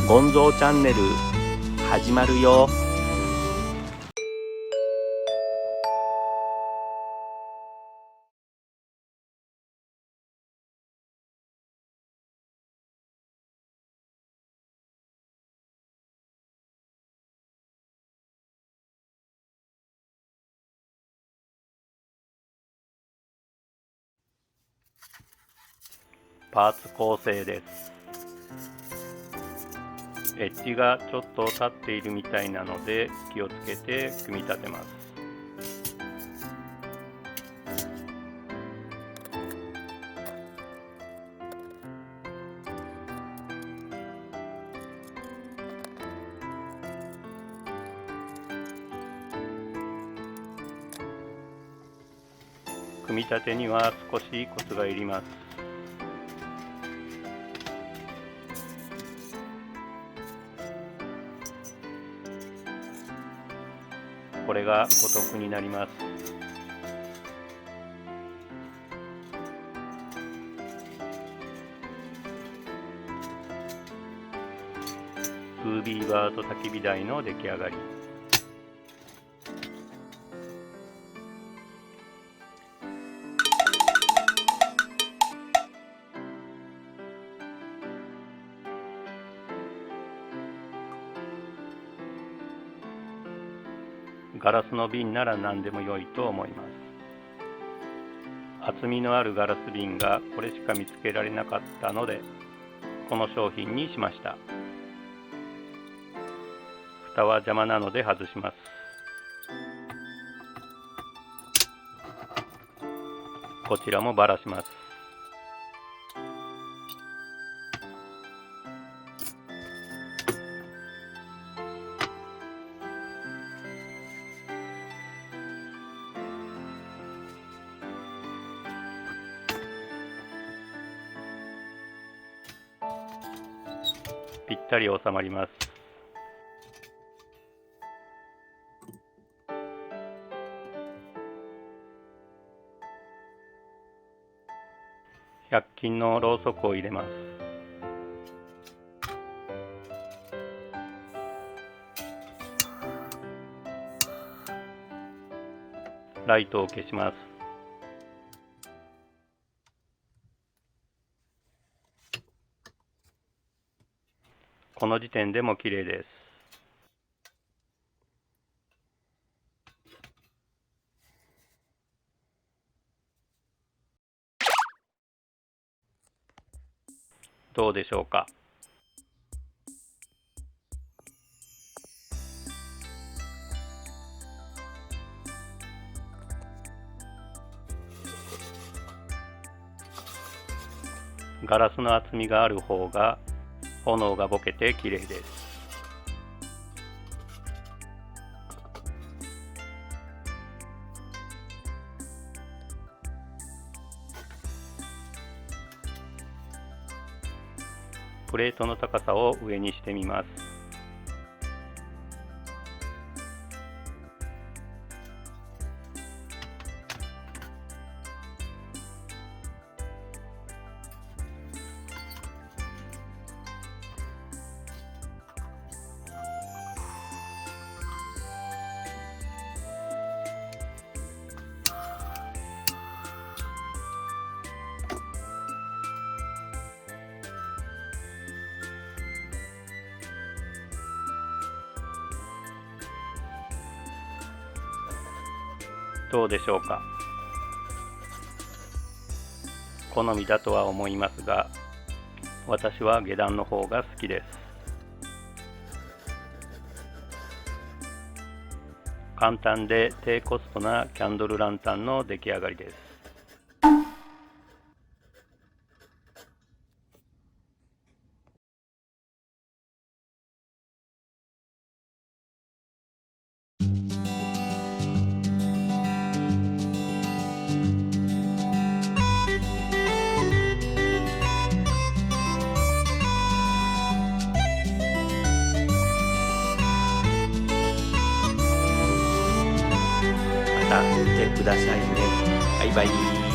ゴンゾーチャンネル始まるよ。パーツ構成です。エッジがちょっと立っているみたいなので気をつけて組み立てます。組み立てには少しコツがいります。これがごとくになります。ウービーバーと焚き火台の出来上がり。ガラスの瓶なら何でも良いと思います。厚みのあるガラス瓶がこれしか見つけられなかったのでこの商品にしました。蓋は邪魔なので外します。こちらもばらします。ぴったり収まります。100均のろうそくを入れます。ライトを消します。この時点でも綺麗です。どうでしょうか。ガラスの厚みがある方が炎がぼけて綺麗です。プレートの高さを上にしてみます。どうでしょうか。好みだとは思いますが、私は下段の方が好きです。簡単で低コストなキャンドルランタンの出来上がりです。また見てくださいね。バイバイ。